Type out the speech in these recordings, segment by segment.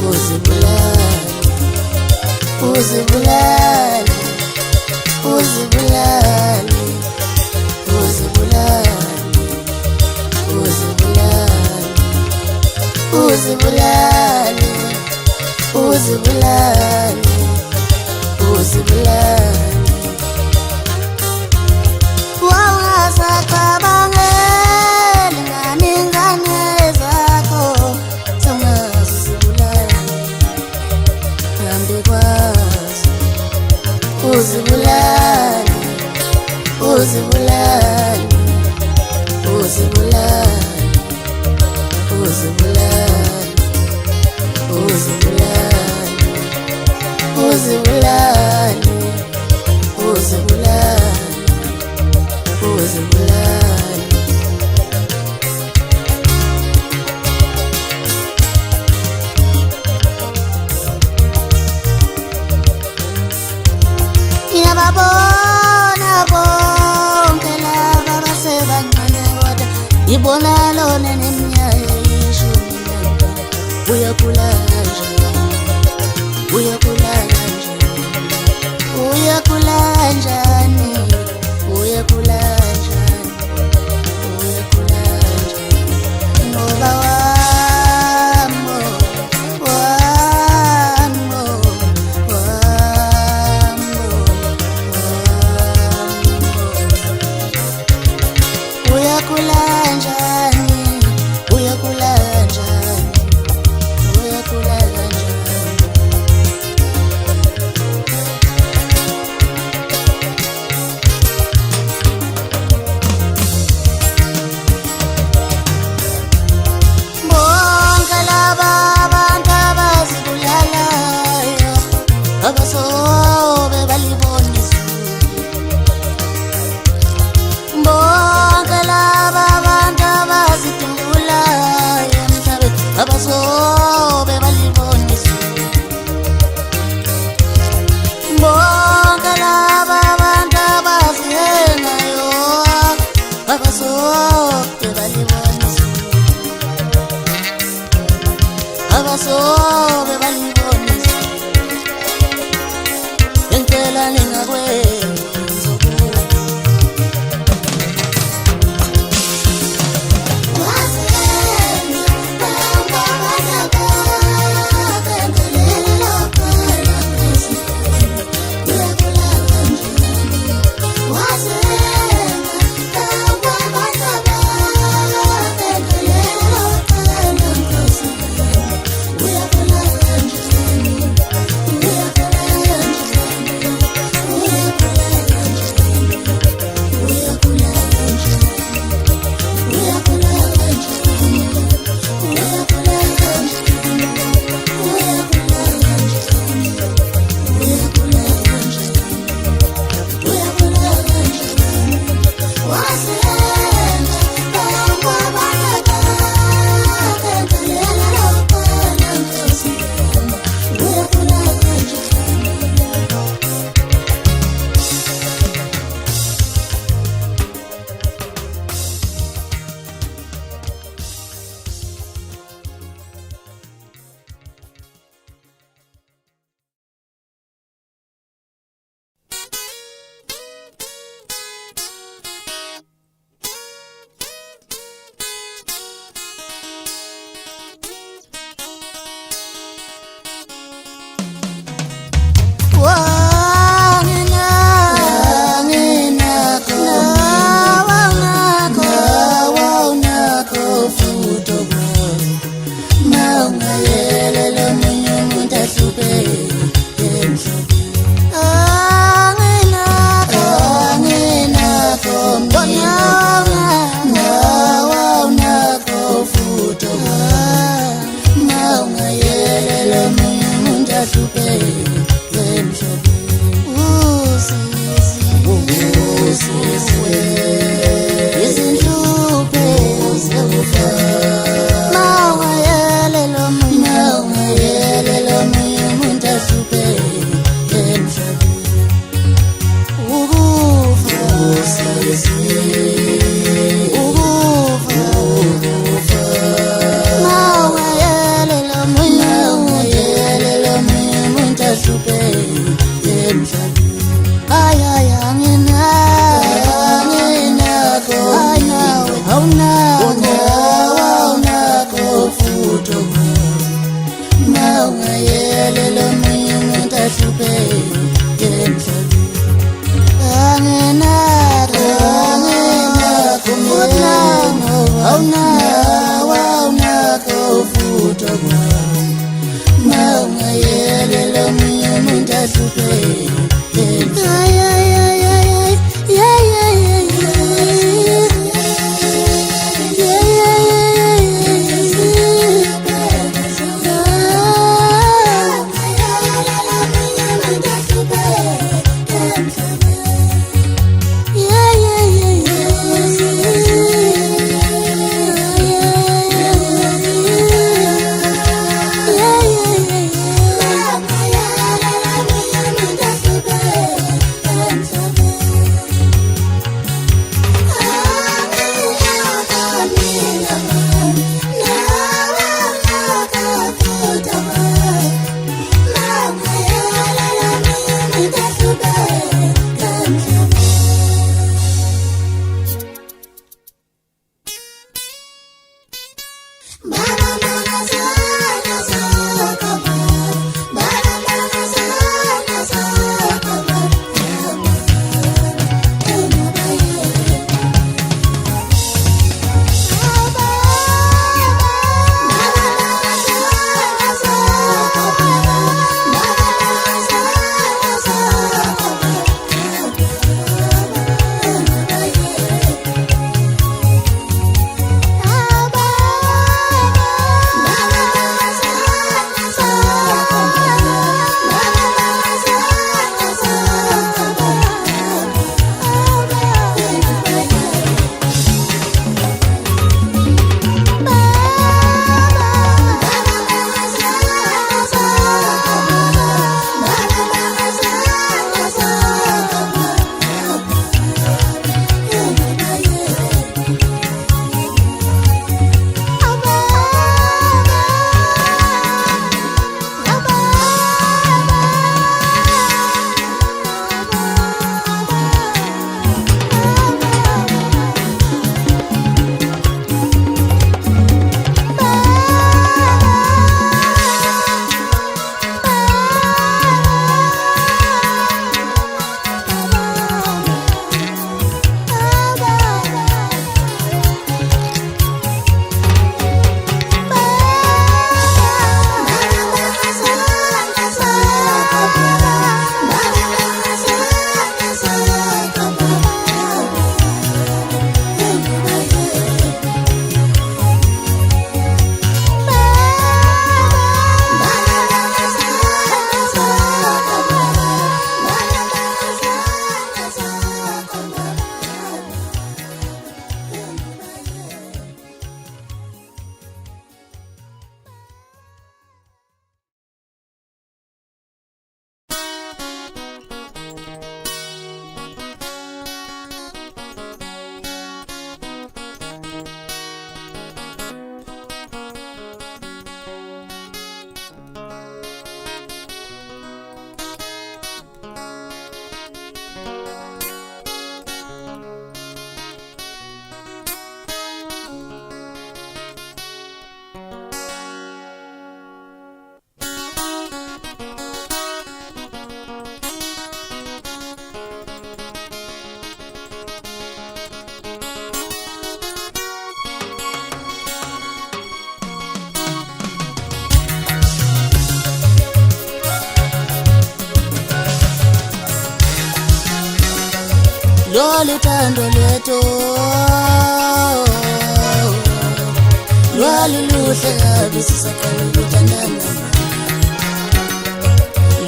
uzibulale, uzibulale, uzibulale, uzibulale, uzibulale, uzibulale, uzibulale. Wawasacabangeli nganingane zakho songazibulala ngambe kwazo uzibulale, uzibulale, uzibulale, uzibulale, uzibulale, uzibulale, uzibulale, uzibulale. Ngiyababona bonke laba abasebancane kodwa ngibona lona neminyaka eyishumi nanhlanu. Uyakhula kanjani, uyakhula kanjani, uyakhula kanjani, uyakhula kanjani, uyakhula kanjani, ngoba wami, wami, wami, uyakhula kanjani, uyakhula kanjani, uyakhula kanjani. Bonke laba abantu abazibulalayo abasobe balibona izulu. Bonke laba abantu abazidubulayo emhlabeni abasobe balibona izulu. Bonke laba abantu abazihengayo abasobe balibona izulu, abasobe balibona izulu. Ngicela ningakwenzi okubi. Ukufa ungayele lo munye umuntu ahlupheke emhlabeni. Angenakho futhi awunakho futhi kwami. Ma ungayele lo munye umuntu ahlupheke Loluthando lwethu lwaluluhle kabi sisaqala ukuthandana.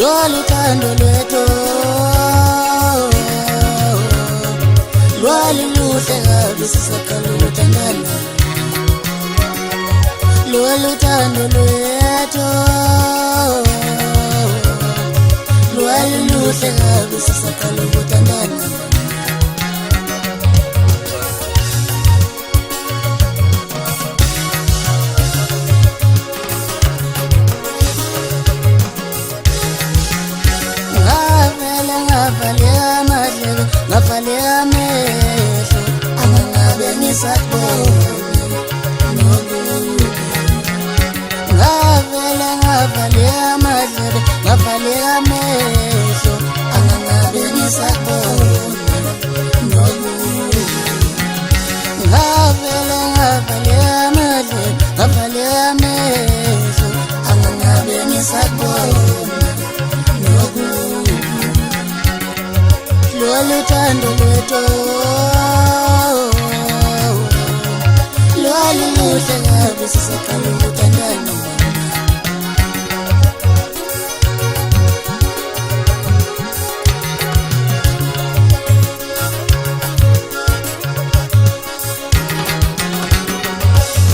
Loluthando lwethu lwaluluhle kabi sisaqala ukuthandana. Loluthando lwethu lwaluluhle kabi sisaqala ukuthandana. Ngavale amehlo angangabe ngisakubona nokubi. Ngavale ngavale amadlebe ngavale amehlo angangabe ngisabona nobuntu ngavale amadlebe ngavale amehlo angangabe ngisabona nobuntu loluthando lwethu lwaluluhle kabi sisaqala ukuthandana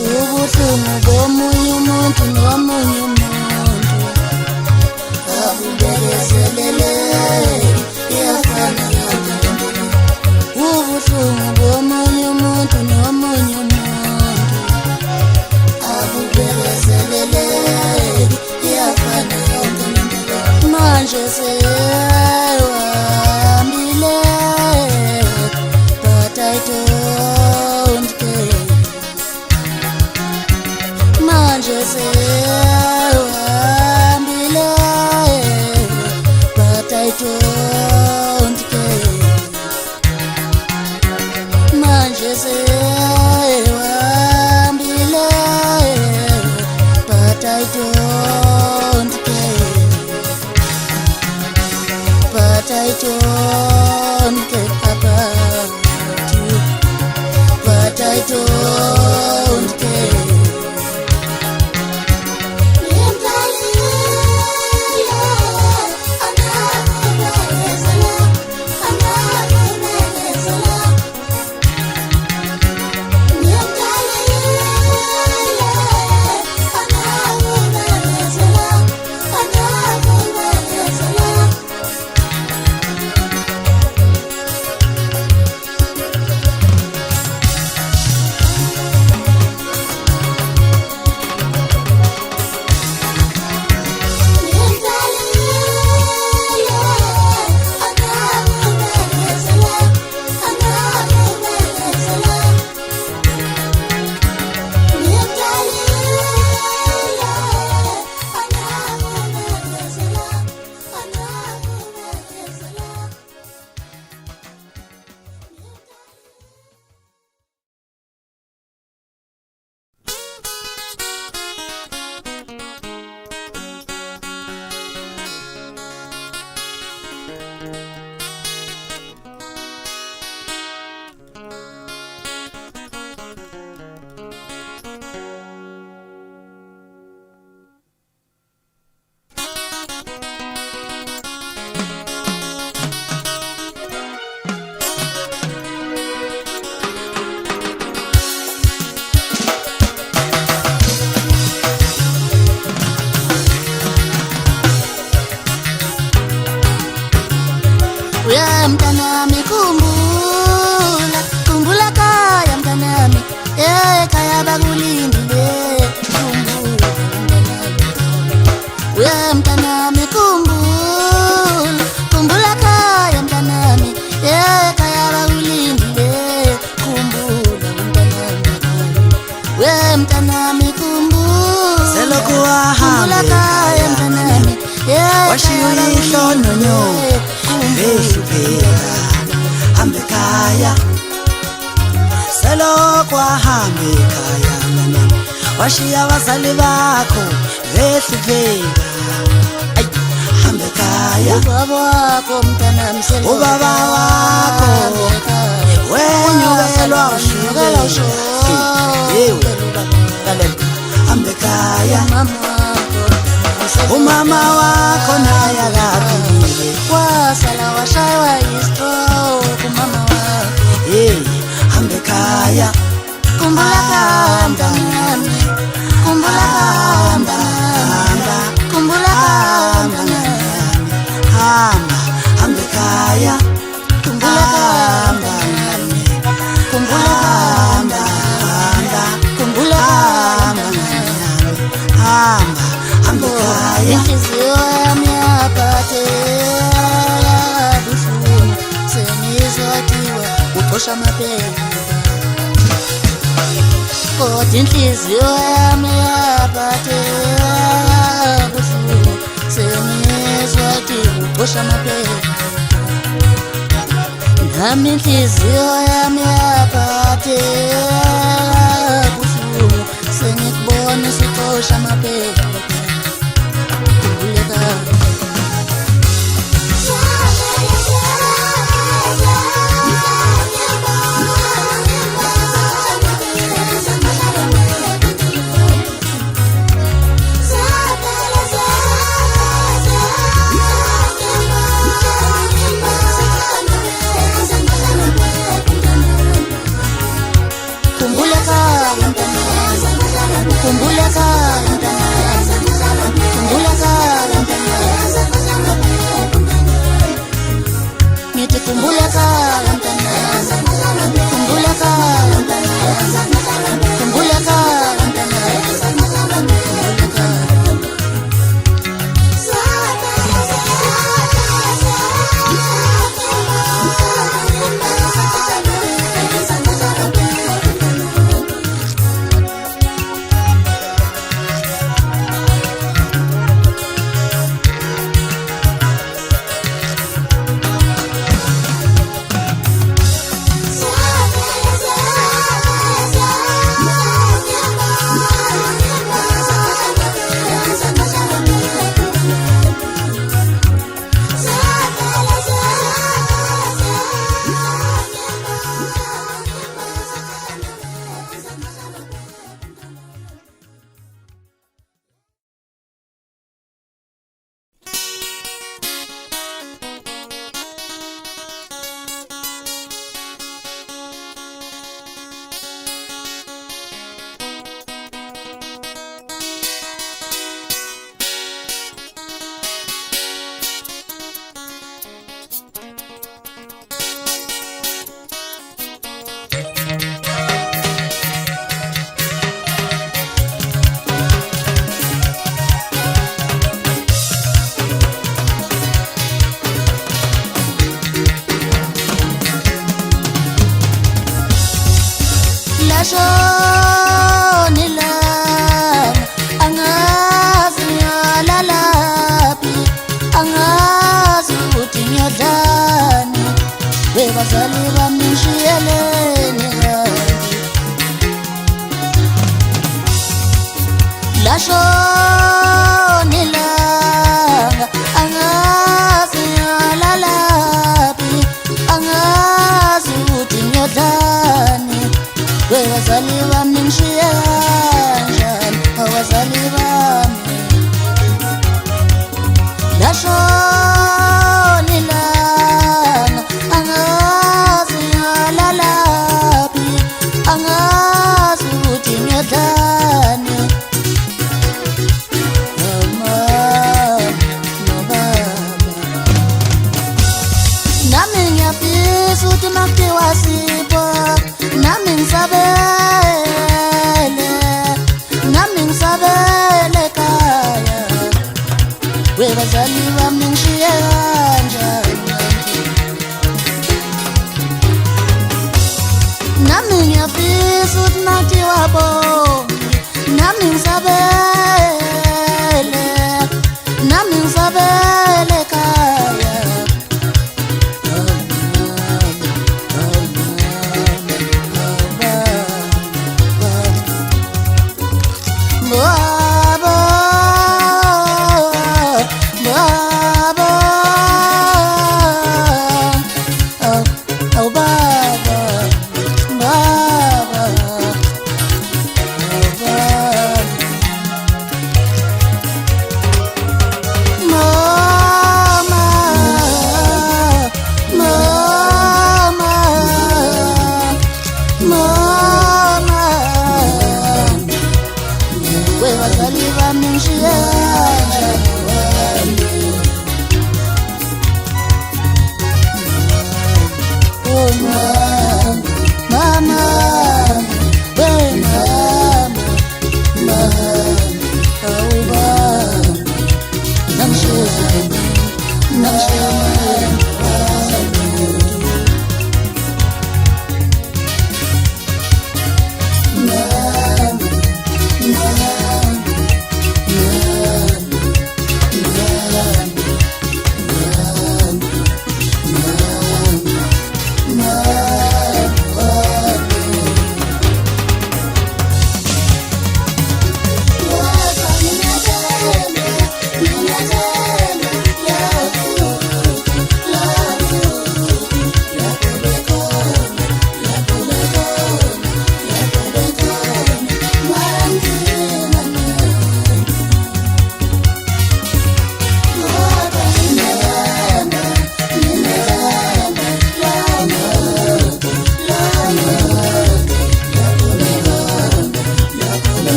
ubuhlungu bomunye umuntu nomunye umuntu abubekezelele iyafana yonke ubuhlungu bomunye umuntu nomunye umuntu abubekezelele iyafana yonke manje sewambile but I don't care manje sewambile but I don't care manje sewambile but I don't care but I don't care about you but I don't care mtanami kumbula kaya mtanami kaya bakulindile mtanami kumbula kaya mtanami kaya bakulindile kumbula mtanami kumbula kaya mtanami washiyihlono vehlupheka hambe khaya selokwa hambe khaya mama washiya abazali bakho vehlupheka ay hambe khaya ubaba wakho mntanami ubaba wakho wenyukelwa ushukela lalela hambe khaya umama wakho naye akaphilile wasala washaywa yistroke umama wakho hambe khaya kumbula kaya mntanami kumbula kaya mntanami hamba hambe khaya kumbula kaya mntanami kumbula hamba hambe khaya inhliziyo yami yaphatheka buhlungu senizwathiwa uxosha amaphepha kodwa inhliziyo yami yaphatheka buhlungu sitosha maphepha. Nami inhliziyo yami yaphathe buhlungu sengikubona sitosha maphepha. Khumbuleka bazali bami ngishiyeleni lashona ilanga angazi ngalalaphi angazi ukuthi ngiyodlani bazali bami ngishiye kanjani abazali bami lashona ilanga angazi ngalalaphi angazi ukuthi ngiyodlani uthi makuthiwa sipho nami ngisabele ekhaya webazali bami ngishiye kanjani nami ngiyafisa uthi makuthiwa Bongi nami ngisabele ekhaya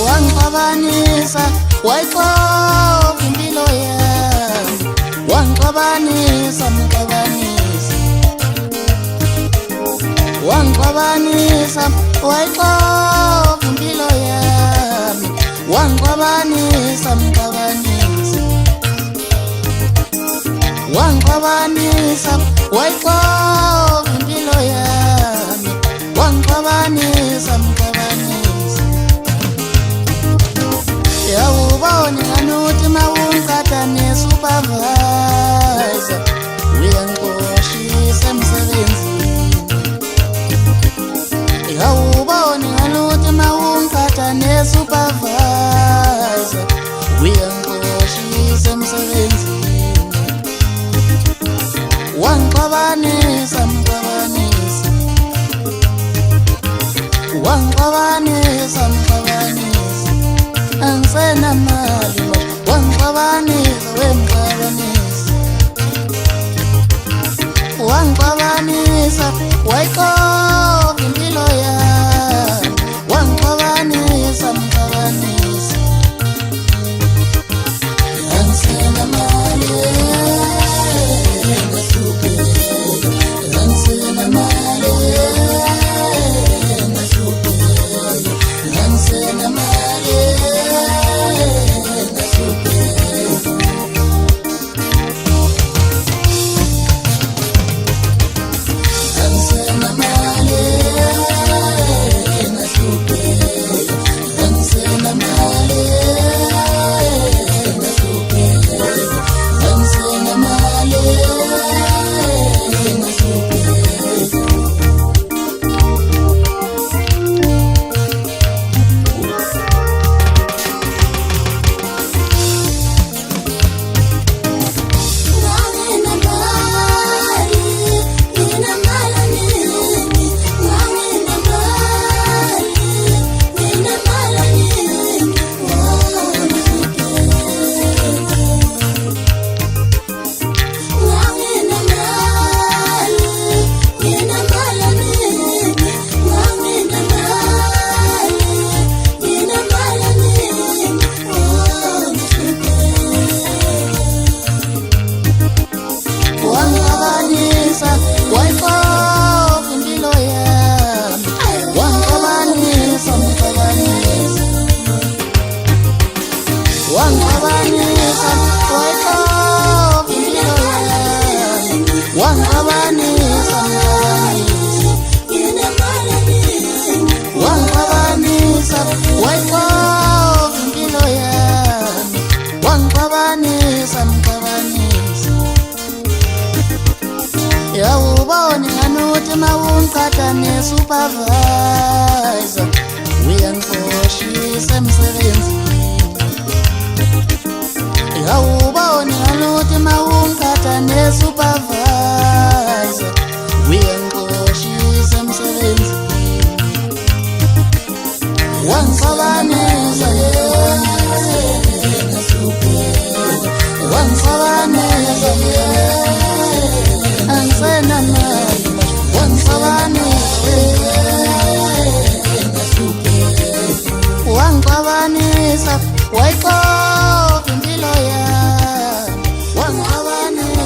Wangixabanisa wayixoxa impilo yami, wangixabanisa mxabanisa, wangixabanisa wayixoxa impilo yami, wangixabanisa mxabanisa, wangixabanisa wayixoxa impilo yami, wangixabanisa mxabanisa. Yawubona nganuthi mawungikhatha ne-supervisor uyangiqoshisa emsebenzini. Yawubona nganuthi mawungikhatha ne-supervisor uyangiqoshisa emsebenzini. Wangixabanisa mxabanisa, wangixabanisa mxabanisa, angisenamali wangixabanisa wemxabanisa, wangixabanisa wayixoxa impilo yami, wangixabanisa mxabanisa, angisenamali ngahlupheka, angisenamali ngahlupheka, angisenamali yawubona nganuthi mawungikhatha ne-supervisor uyangiqoshisa emsebenzini. Yawubona nganuthi mawungikhatha ne-supervisor uyangiqoshisa emsebenzini. Wangixabanisa Wangqabanisa wayiqoqa impilo yami wangqabanisa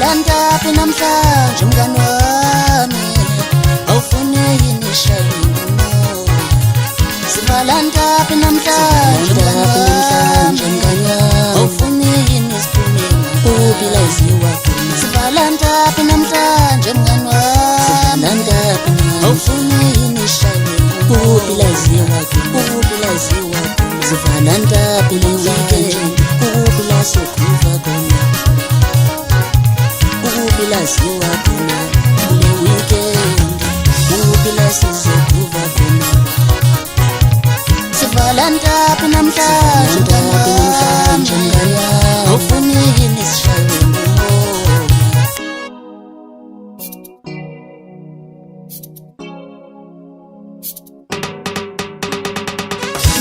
Sivalanda pinamhlanje mngani wami awufuni yini shayino Sivalanda pinamhlanje mngani wami awufuni yini siphume ubila iziwa Sivalanda pinamhlanje mngani wami awufuni yini shayino ubila iziwa Sivalanda pinamhlanje ubila sokuva kona Ubila siwa kuna ule weekend Ubila sizokuva kuna Sivalanda pinamhlanje awufuni yini sishaye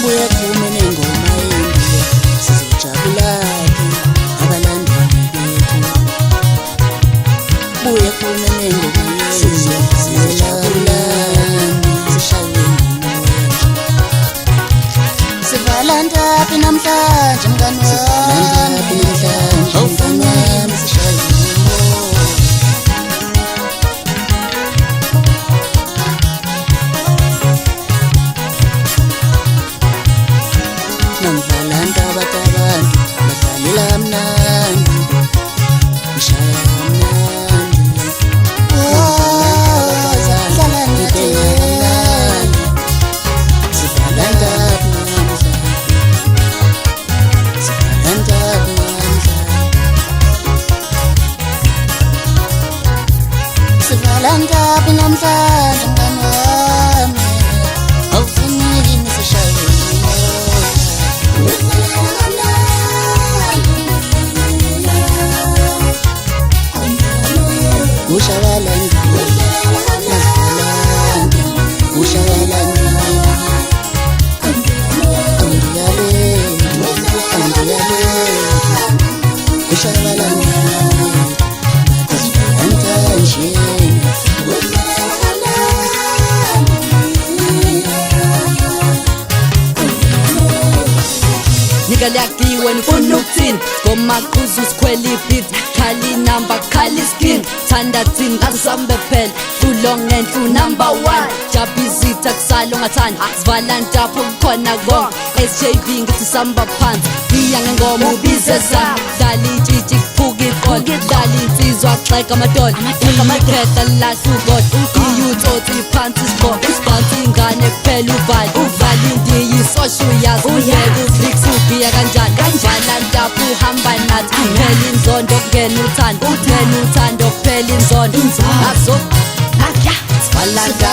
Buya kume nengoma endile sizojabulaphi abalandeli bethu Buya kume nengoma sizojabulaphi sishaye Sivalanda pinamhlanje mngani wami awufuni yini sishaye Namvalanda batabantu badlalela mnandi ngishaya mnandi Sivalanda pinamhlanje mngani wami awufuni yini sishaye Ngalakiwe nifuna ukuthini ngomaqhuzu sikhwela ibit khali number khali skin thanda thini asambe phela ulong and number 1 jabizitha kusalo ngathanda Sivalanda kukhona konke SJV ngithi samba phansi iya ngengoma ubize za dali tshitshi kuphuka iqolo dali insizwa xeka amadolo uyikhehla la sukot iyutsotsi phansi sport phansi ingane kuphela uvali ndiyi social yazi uyeka ubiya kanjani Sivalanda uhamba nathi kuphela inzondo kungena uthando kuphela inzondo azo Sivalanda Sivalanda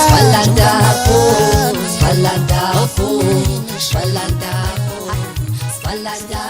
Sivalanda Sivalanda Sivalanda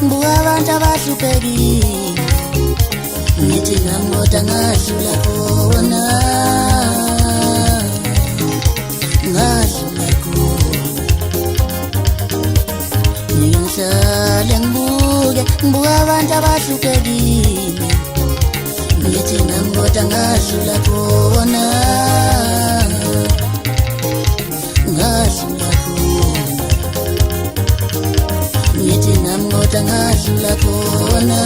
Ngibuka abantu abahluphekile ngithi ngamota ngadlula khona ngihlale ngibuka abantu abahluphekile ngithi ngamota ngadlula khona ngithi namota ngadlula khona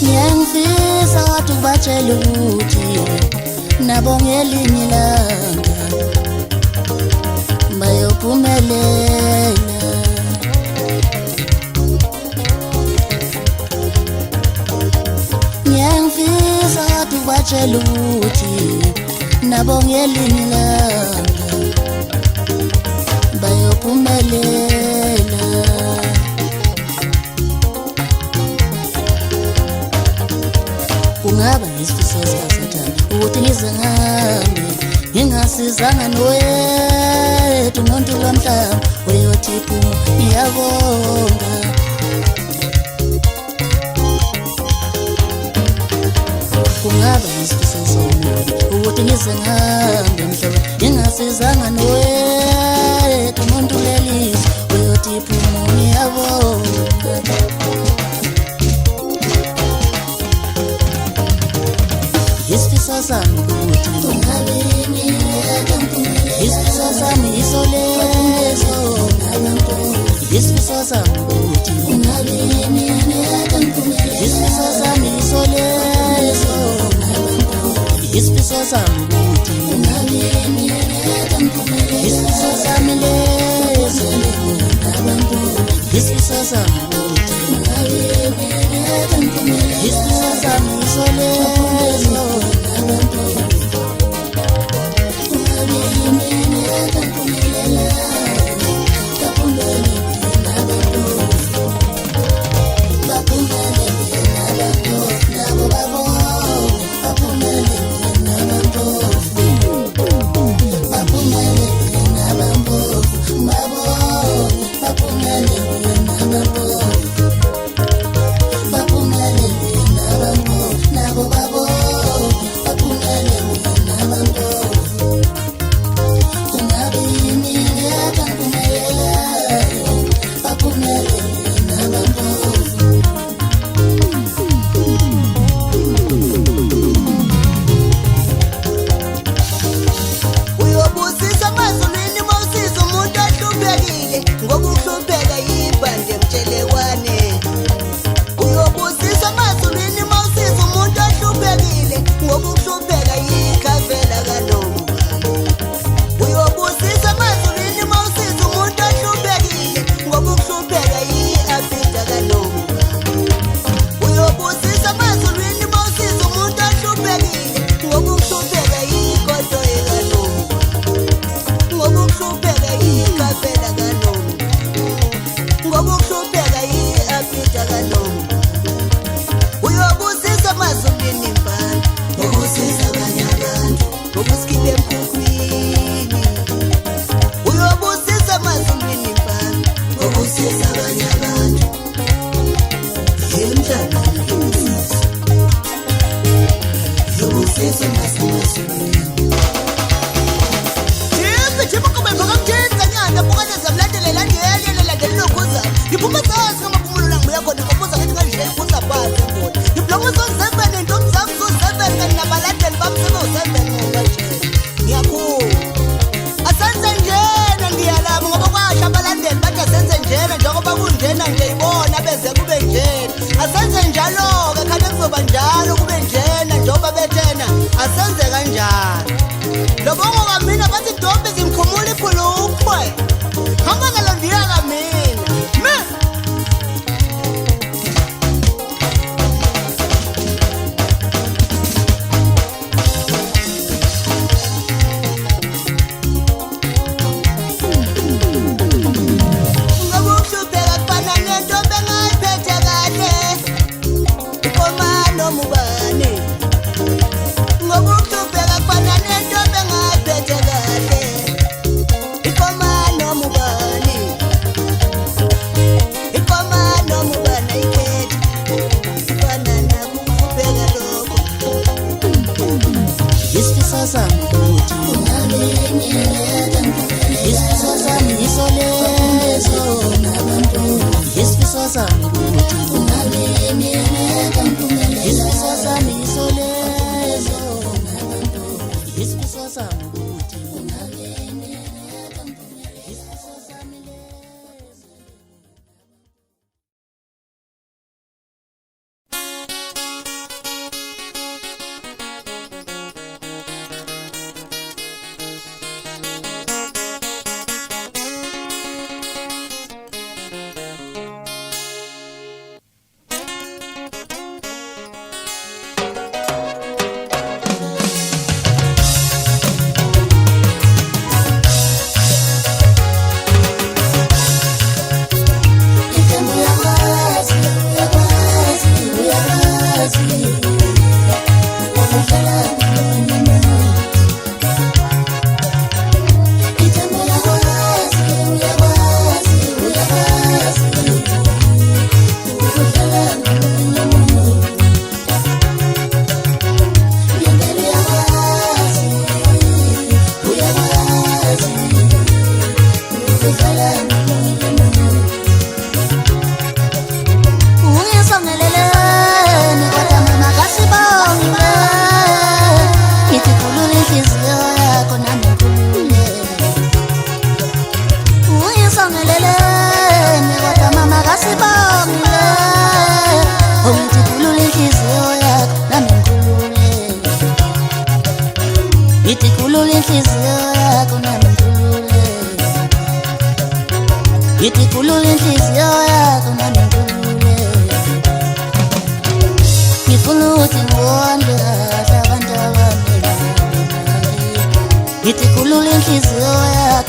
Ngiyangifisa wathi ubatshela ukuthi nabo ngelinye ilanga bayophumelela ngibatshela ukuthi nabo ngelinye ilanga bayophumelela. Kungaba isifiso sikaSathane ukuthi ngize ngihambe ngingasizanga nowethu umuntu kaMhlanga uyothi phuma ngiyabonga. Kungaba isifiso somuntu ukuthi ngize ngihambe mhlobo ngingasizanga nowethu umuntu lelizwe uyothi phuma ngiyabonga. Isifiso sami ukuthi isifiso sami isolezo. Isifiso sami ukuthi isifiso sami isolezo. Isifiso sami ukuthi isifiso sami lezo. Isifiso sami ukuthi isifiso sami isolezo.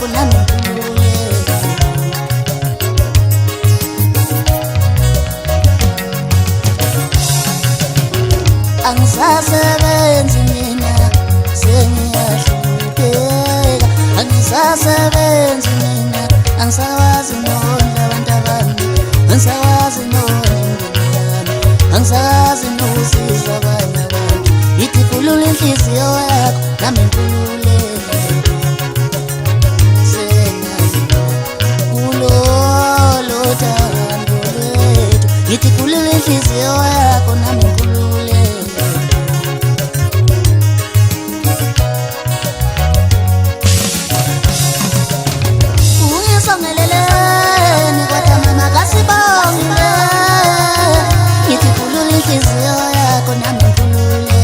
yakho nami ngikhululeke. Angisasebenzi mina sengiyahlupheka, angisasebenzi mina angisakwazi nokondla abantu abami, angisakwazi nokondla ingane yami, angisakwazi nokusiza abanye abantu. Yithi khulula inhliziyo yakho nami ngikhululeke, sengazi kulolo thando lwethu. Yithi khulula inhliziyo yakho nami ngikhululeke. Ungisongeleleni kodwa mama kasibongile, ngithi khulula inhliziyo yakho nami ngikhululeke.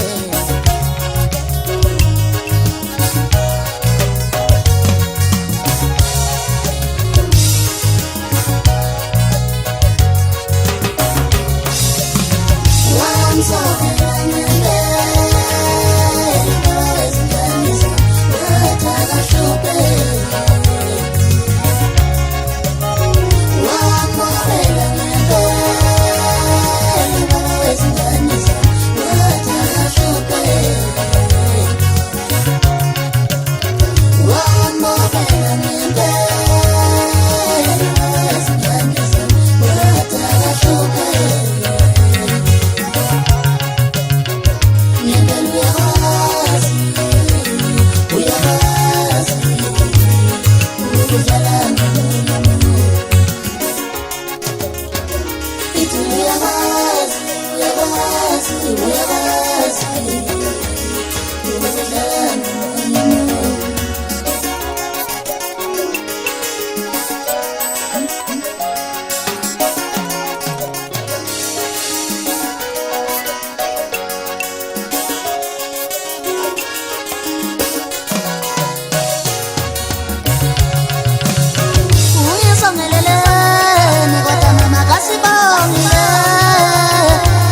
Ungisongeleleni kodwa mama kasibongile,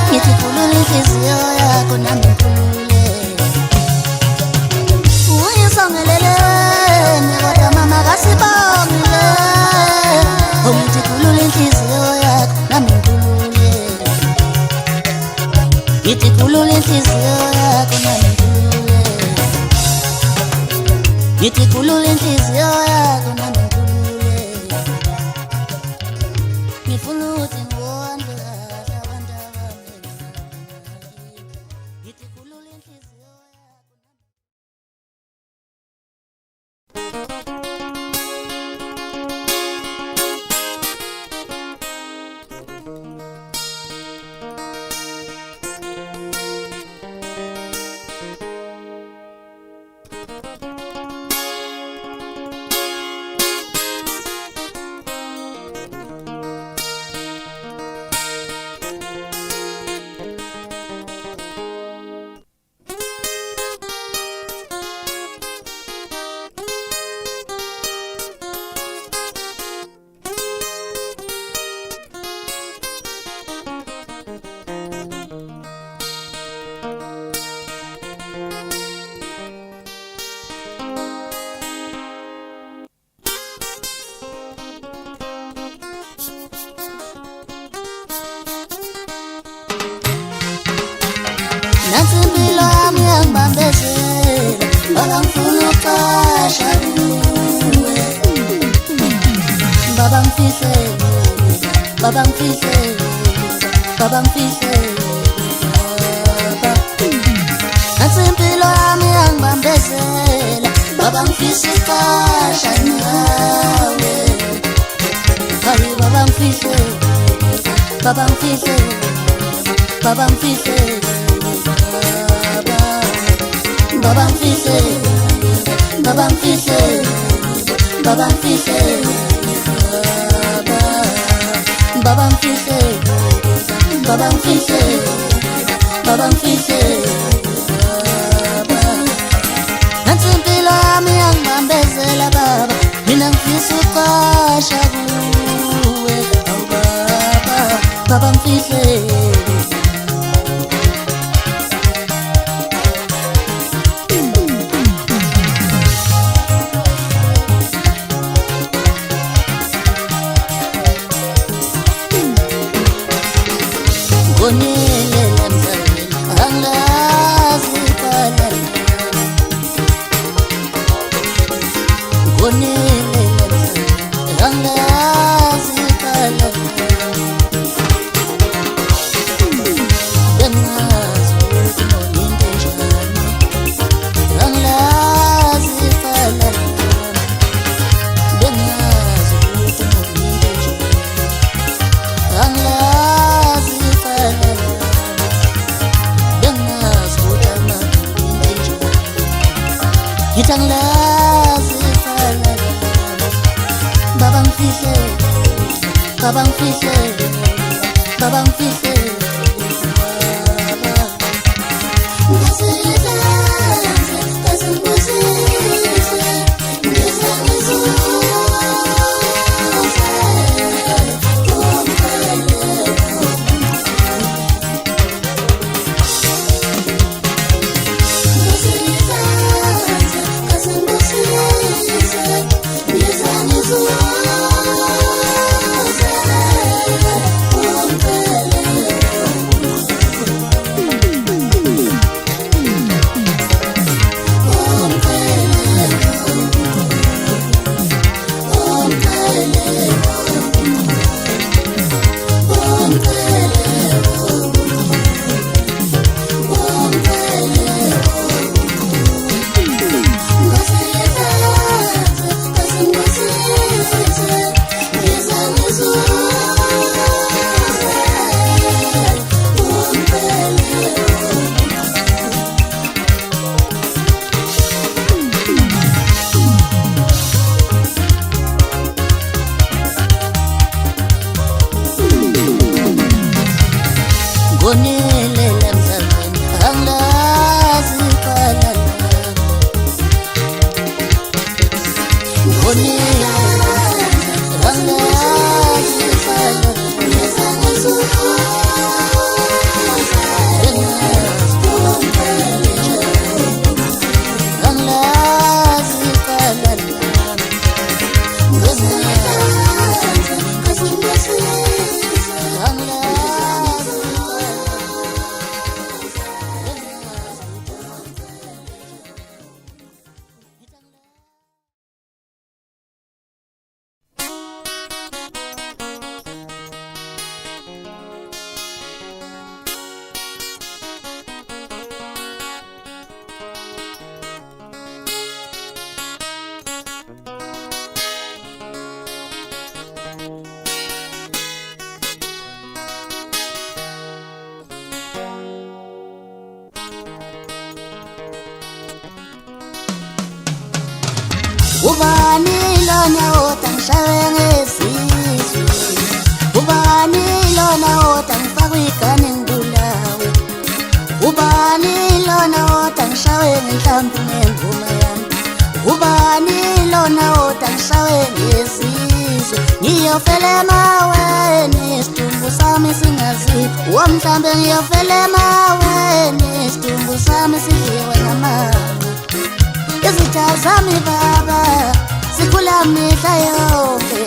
ngithi khulula inhliziyo yakho nami ngikhululeke. Ungisongeleleni kodwa mama kasibongile, ngithi khulula inhliziyo yakho nami ngikhululeke. Ngithi khulula inhliziyo yakho nami ngikhululeke. Ngithi khulula inhliziyo yakho nami ngikhululeke. Ngifuna ukuthi ngibone kahle abantu abami, ngithi khulula inhliziyo yakho. Nansi impilo yami yangibambezela, baba ngifuna ukuqasha kuwe. Baba ngifihle, baba ngifihle, baba ngifihle, baba. Nansi impilo yami yangibambezela, baba ngifisa ukuqasha nawe. Hayi baba ngifihle, baba ngifihle, baba ngifihle, baba ngifihle, baba ngifihle, baba ngifihle, baba ngifihle, baba ngifihle, baba ngifihle, nansi impilo yami yangibambezela baba, mina ngifisa ukuqasha kuwe. Awu baba, baba ngifihle. Ngonilela emhlabeni angazi kala Ngonilela emhlabeni angazi kala Bengazi ukuthi noninto enjani angazi kala Bengazi ukuthi noninto enjani angazi kala Bengazi ukuthi noninto enjani Ngithangazi kala Baba ngifihle Baba ngifihle Baba ngifihle Ngonilela emhlabeni angazi kala Ngonilela angazi kala angazi kala Ubani lona otangishaye ngesizwe Ubani lona otangifaka igane ngibulawe Ubani lona otangishaye ngenhlamvu ngengoma yami Ubani lona otangishaye ngesizwe Ngiyofela emaweni isidumbu sami singaziphi Womhlambe ngiyofela emaweni isidumbu sami sidliwe ngamanga Izitha zami baba sikhula mihla yonke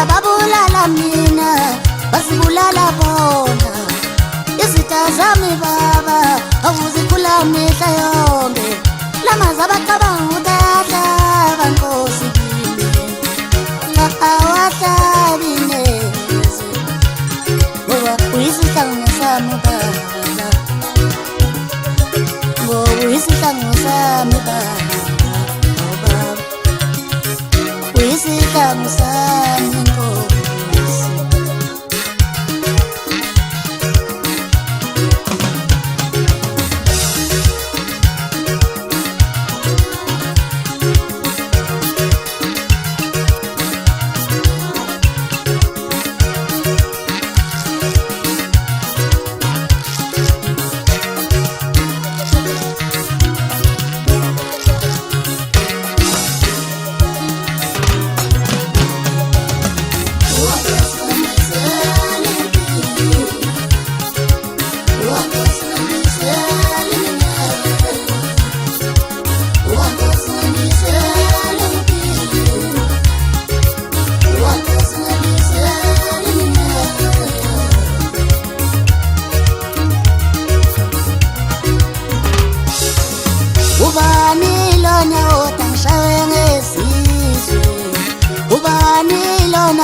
Ababulala mina basibulala bona Izitha zami baba awuzikhula mihla yonke Lamazi abacabanga ukuthi ayahlaba nkosi kimi Awahlabi neze Ngoba uyisihlangu sami baba Ngoba uyisihlangu sami baba Uyisihlangu sami nkosi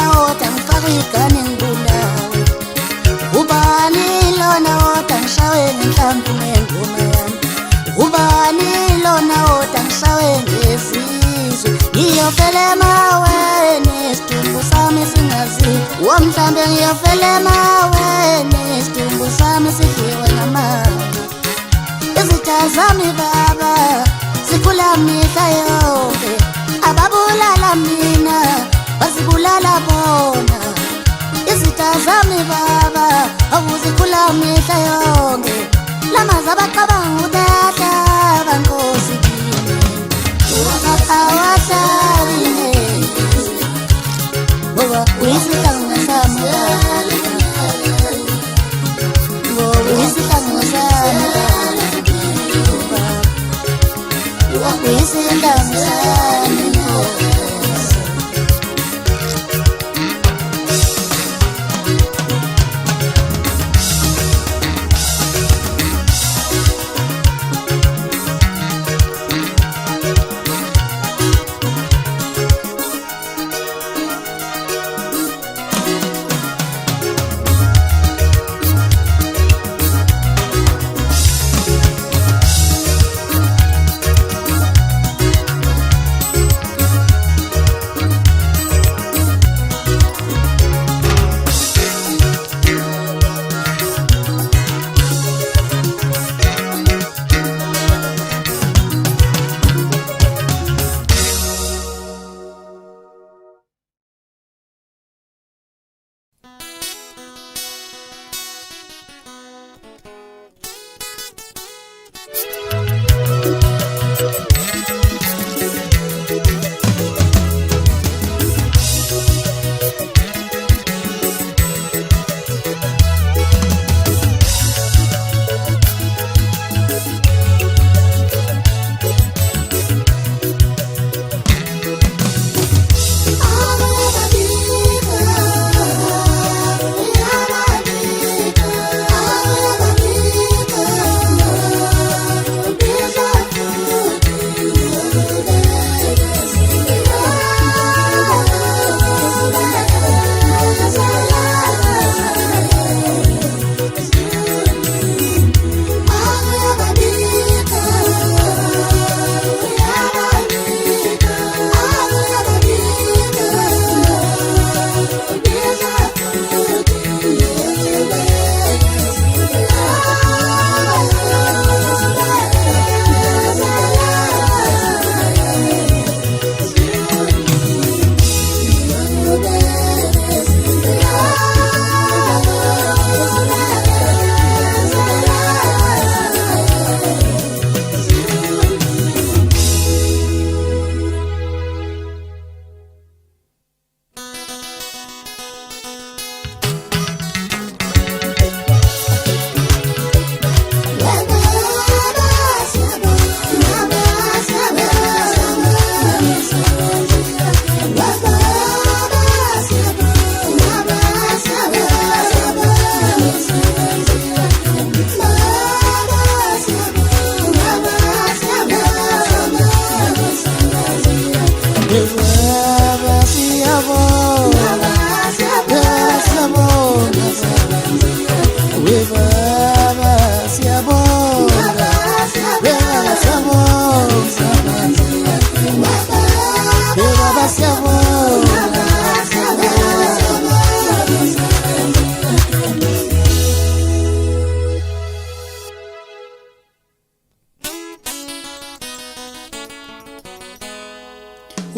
lona othi angifake igane ngibulawe? Ubani lona othi angishawe ngenhlamvu ngengoma yami? Ubani lona othi angishawe ngesizwe? Ngiyofela emaweni isidumbu sami singazi, wamhlambe ngiyofela emaweni isidumbu sami sidliwe ngamanzi. Izitha zami baba zikhula mihla yonke, ababulala mina bazibulala bona. Izitha zami baba awuzikhula mihla yonke, lamaza bacabanga udada bankosi kimi awahlabile ngoba uyisihlanga sami, ngoba uyisihlanga sami, uyisihlanga sami.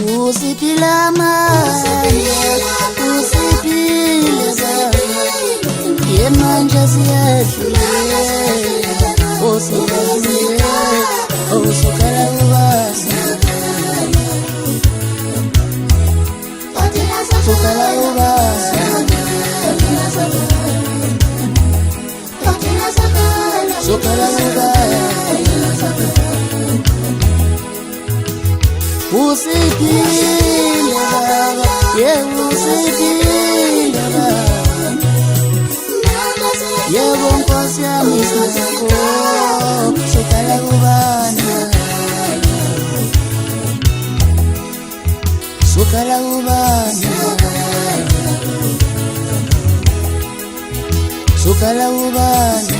Usiphila manje, usiphile zami, yemanje siyadlula, osukazile, osukala ubasi, osukala ubasi, osukala ubasi. Usiphile baba, usiphile baba, yebo Nkosi yami sinakho, sukala kubani, sukala kubani. sukala ubani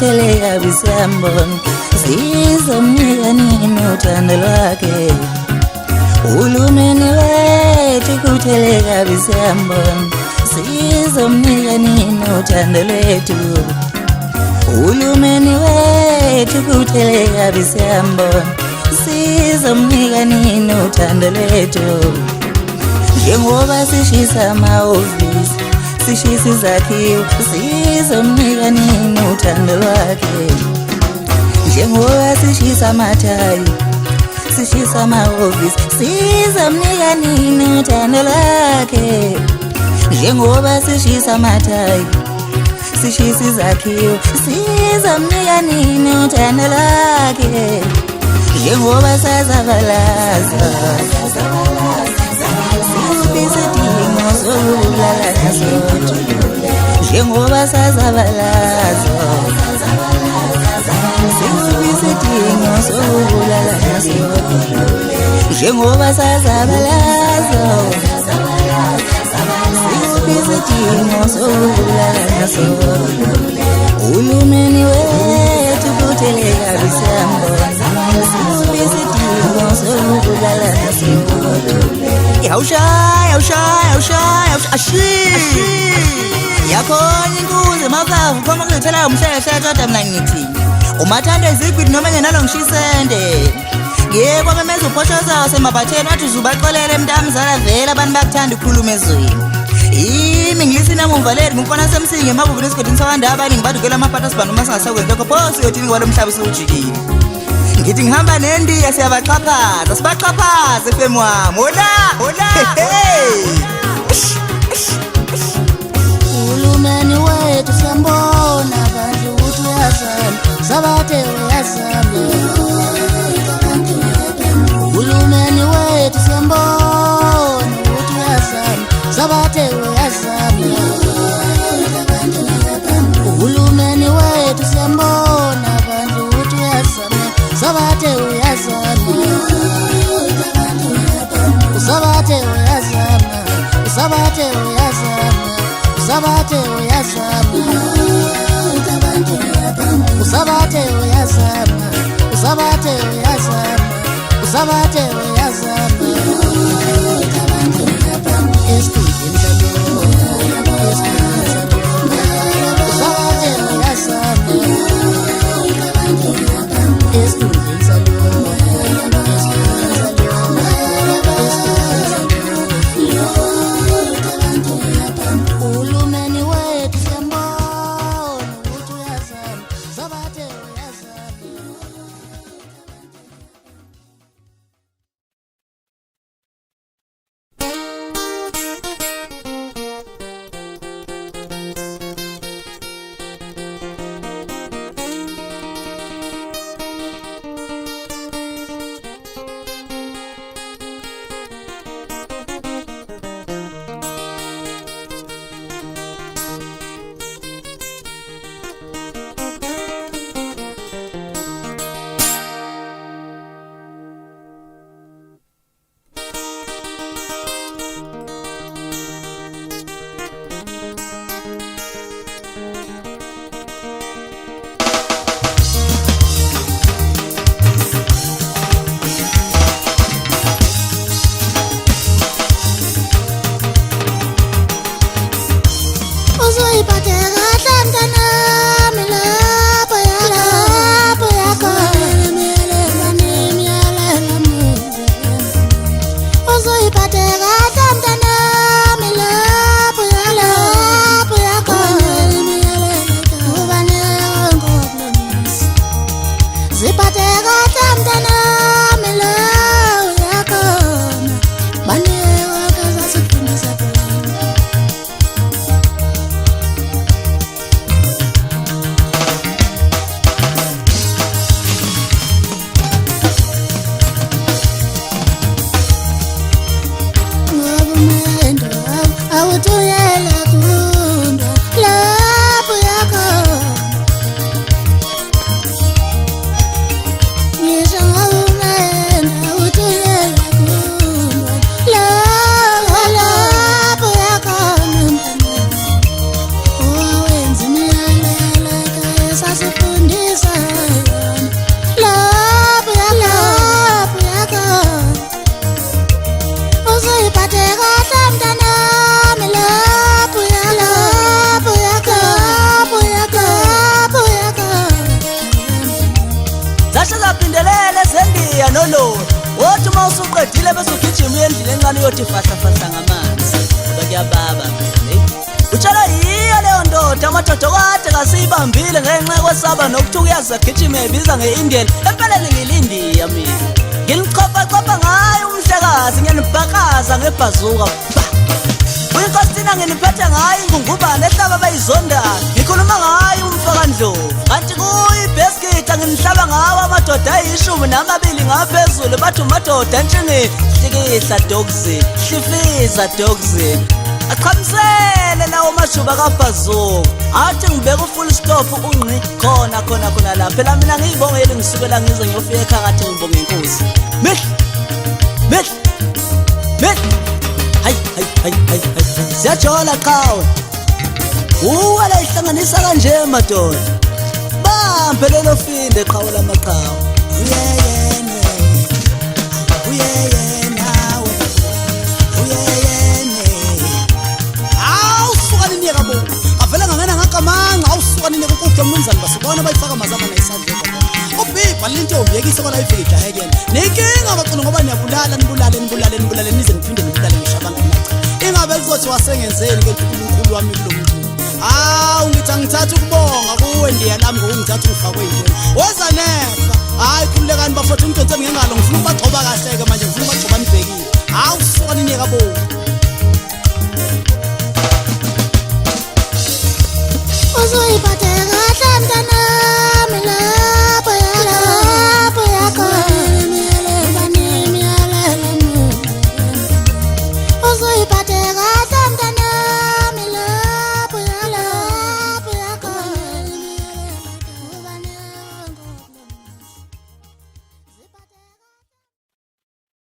Telea bisambon sizomnika nini uthando lwakhe ulumeni wethu kuteleka bisambon sizomnika nini uthando lwethu ulumeni wethu kuteleka bisambon sizomnika nini uthando lwethu njengoba sishisa ama-ofisi sishisa izakhiwo sizomnika nini uthando lwakhe njengoba sishisa amathayi sishisa ama-ofisi sizomnika nini uthando lwakhe njengoba sishisa amathayi sishisa izakhiwo sizomnika nini uthando lwakhe njengoba sazabalaza isidingo sokulala nasodwa njengoba sazabalaza isidingo sokulala nasodwa njengoba sazabalaza Ngisiphi isidingo sokulala naso Uhulumeni wethu kutheleka bisambona Ngisiphi isidingo sokulala naso Yawushaya ashi Yakhona inkuze mabavu khoma kuthela umsheshe kodwa mina ngithi umathanda izigwidi noma ngenalo ngishisende Yebo memeza uphoshoza semabatheni wathi uzubaxolele mntamzala vele abantu bakuthanda ukukhuluma ezweni Imi ngilisina mumvaleli ngifona semsinge emabubu nesigodi sawanda abani ngibadukela amaphatha sibani uma singasakwenza lokho phosi yothini kwalo mhlaba usujikile Ngithi ngihamba nendiya siyabaxhaphaza sibaxhaphaze FM wami hola Uhulumeni wethu siyambona kahle ukuthi uyazama Sabathe uyazama Uhulumeni wethu siyambona ukuthi uyazama Sabathe uyazama Uhulumeni wethu siyambona kahle ukuthi uyazama Sabathe uyazama Sabathe uyazama Sabathe uyazama Sabathe uyazama Sabathe uyazama Sabathe uyazama Sabathe uyazama Eskhundleni salona Sabathe uyazama Eskhundleni salona Uhulumeni wethu siyambona ukuthi uyazama Sabathe uyazama usuqedile bese ugijima endlini encane uyothi fasa ngamanzi ngoba kuyababa utshela yiyo leyo ndoda amadoda kade kasiyibambile ngenxa yokwesaba nokuthi uyaza gijima ebiza ngeIndian empeleni ngilindiya mina ngilichopha ngayo umhlekazi ngiyanibhakaza ngebhazuka Uyinkosi nginiphethe ngayo ingungubane ehlaba bayizonda ngikhuluma ngayo umfakandlovu kanti kuyibheskita nginihlaba ngawo amadoda ayishumi namabili ngaphezulu bathi umadoda njenge hlikihla dogzini hlifiza dogzini aqhamisele lawo mashuba kabhazuka athi ngibeka ufull stop ungqi khona lapha phela mina ngiyibongele ngisukela ngize ngiyofika ekhaya ngathi ngibonge inkosi mihle hay siyajola qawe uwa la ihlanganisa kanje madoda bambe lelo finde qawe lamaqhawe uyeyene uyeyenawe uyeyene awusukani niye kabo avela ngangena ngaqamanga awusukani niye ukukhe umnumzane basibona bayifaka mazama na isandleko ubhibha lintombi yekise kona ifike ijahekene nenkinga baqulu ngoba niyabulala nibulale nize niphinde nibulale ngishabanga amacha ingabe kuzothi wasengenzeni ke uNkulunkulu wami kulomuntu ngithi ngithatha ukubonga kuwe ndiya nami ngokungithatha ungifakwe yini weza nefa hayi khululekani bafotha umntwana ngengalo ngifuna ubagcoba kahle ke manje